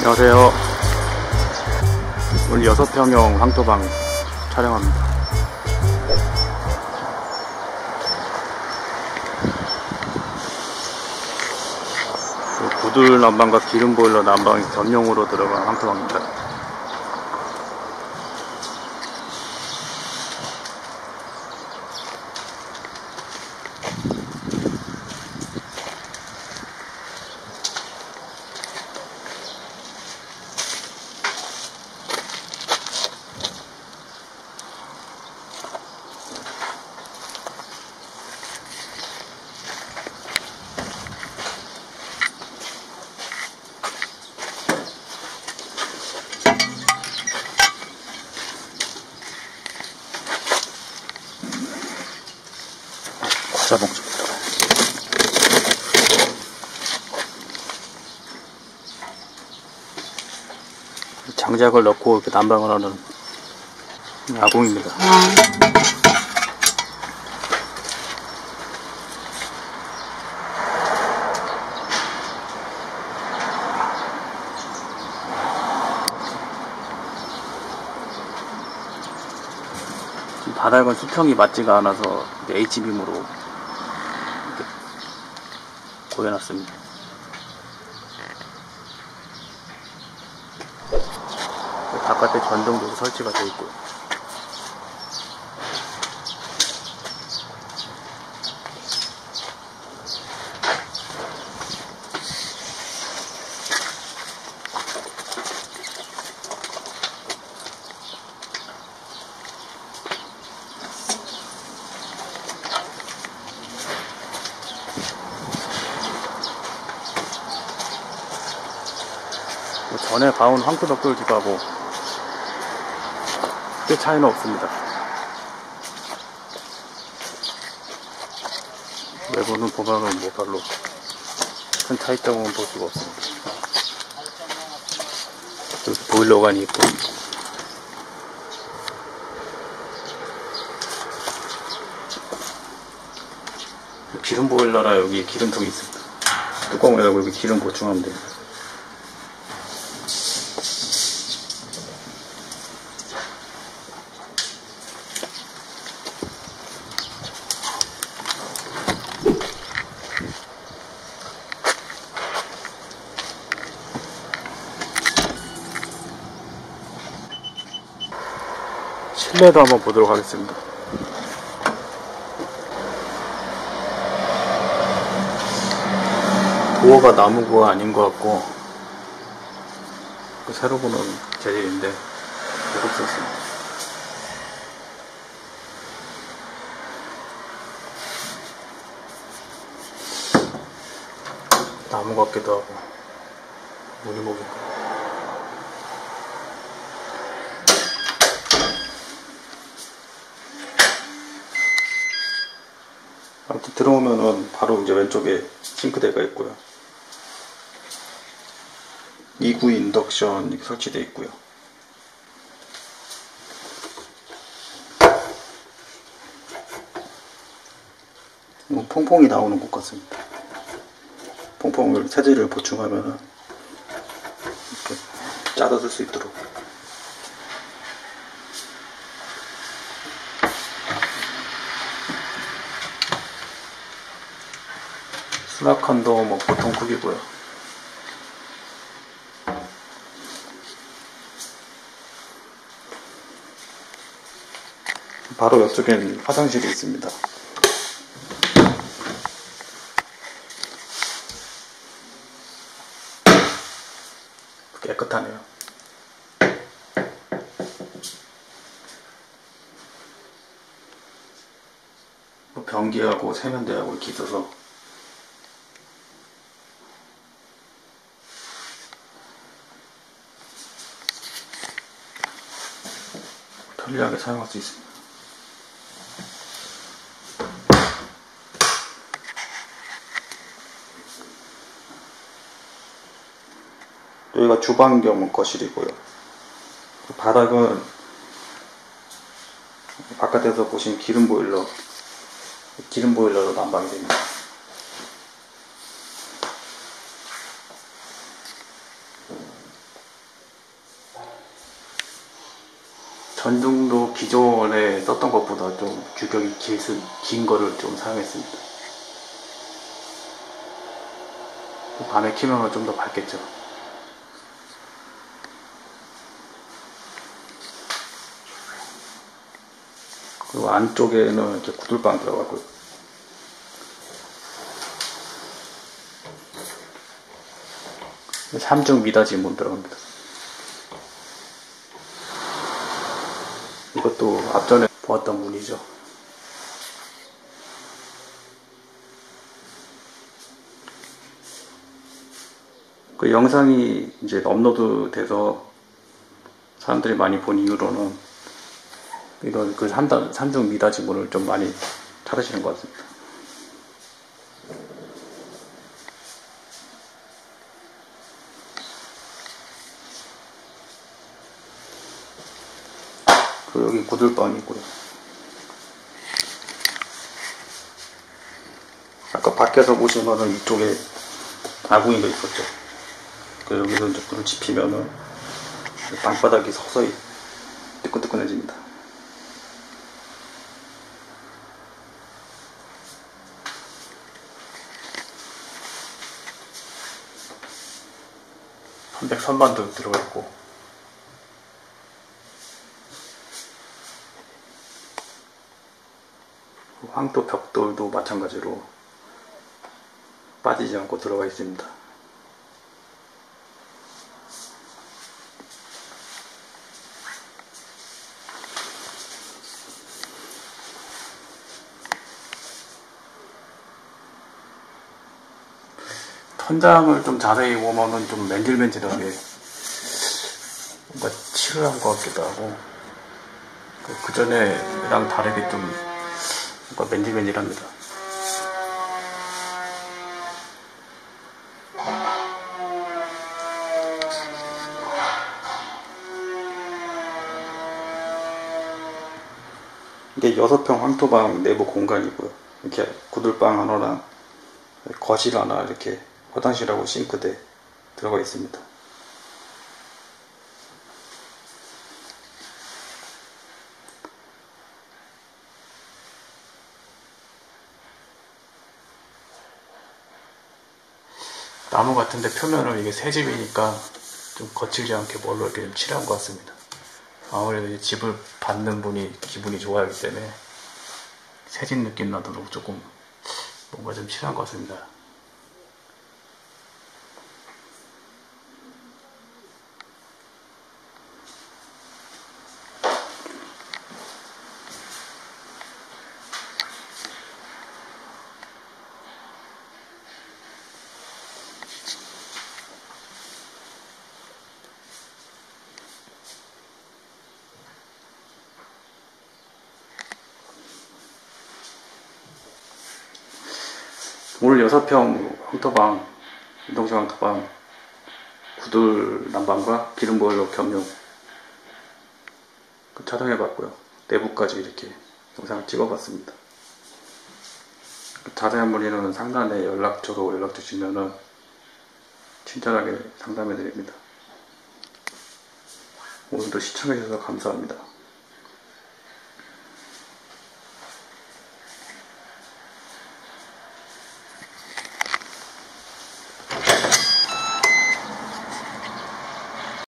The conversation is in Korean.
안녕하세요. 오늘 6평형 황토방 촬영합니다. 구들 난방과 기름 보일러 난방이 전용으로 들어간 황토방입니다. 과자봉지 장작을 넣고 이렇게 난방을 하는 아궁입니다. 바닥은 수평이 맞지가 않아서 H빔으로 이렇게 고여놨습니다. 바깥에 전등도 설치가 되어 있고요. 전에 봐온 황토벽돌집하고 크게 차이는 없습니다. 외부는 보면은 뭐 별로 큰 차이점은 볼 수가 없습니다. 여기 보일러관이 있고, 기름 보일러라 여기 기름통이 있습니다. 뚜껑을 열고 여기 기름 보충하면 돼요. 실내도 한번 보도록 하겠습니다. 도어가 나무가 아닌 것 같고, 새로 보는 재질인데 고급스럽습니다. 나무 같기도 하고 무늬목인가. 아무튼 들어오면은 바로 이제 왼쪽에 싱크대가 있고요. 2구 인덕션 이렇게 설치되어 있고요. 퐁퐁이 나오는 곳 같습니다. 퐁퐁을 세제를 보충하면은 이렇게 짜다 쓸 수 있도록. 수납칸도 뭐 보통 크기고요. 바로 옆쪽엔 화장실이 있습니다. 깨끗하네요. 변기하고 세면대하고 이렇게 있어서 편리하게 사용할 수 있습니다. 여기가 주방 겸 거실이고요. 바닥은 바깥에서 보신 기름 보일러로 난방이 됩니다. 전등도 기존에 썼던 것보다 좀 규격이 긴 거를 좀 사용했습니다. 밤에 키면 좀 더 밝겠죠. 그리고 안쪽에는 이렇게 구들방 들어가고요. 삼중 미닫이 문 들어갑니다. 이것도 앞전에 보았던 문이죠. 그 영상이 이제 업로드 돼서 사람들이 많이 본 이후로는 이런 그 삼중 미닫이 문을 좀 많이 찾으시는 것 같습니다. 그리고 여기 구들방이고요. 아까 밖에서 보시면은 이쪽에 아궁이가 있었죠. 그 여기서 이제 불을 지피면은 방바닥이 서서히 뜨끈뜨끈해집니다. 선반도 들어가 있고, 황토 벽돌도 마찬가지로 빠지지 않고 들어가 있습니다. 천장을 좀 자세히 보면은 좀 맨질맨질하게 뭔가 칠을 한 것 같기도 하고, 그 전에랑 다르게 좀 뭔가 맨질맨질합니다. 이게 6평 황토방 내부 공간이고요. 이렇게 구들방 하나랑 거실 하나, 이렇게 화장실하고 싱크대 들어가 있습니다. 나무 같은데 표면은 이게 새집이니까 좀 거칠지 않게 뭘로 이렇게 좀 칠한 것 같습니다. 아무래도 이 집을 받는 분이 기분이 좋아하기 때문에 새집 느낌 나도록 조금 뭔가 좀 칠한 것 같습니다. 오늘 6평 황토방, 이동식 황토방, 구들 난방과 기름 보일러 겸용 촬영해봤고요. 내부까지 이렇게 영상을 찍어봤습니다. 자세한 문의는 상단에 연락처로 연락 주시면은 친절하게 상담해드립니다. 오늘도 시청해주셔서 감사합니다.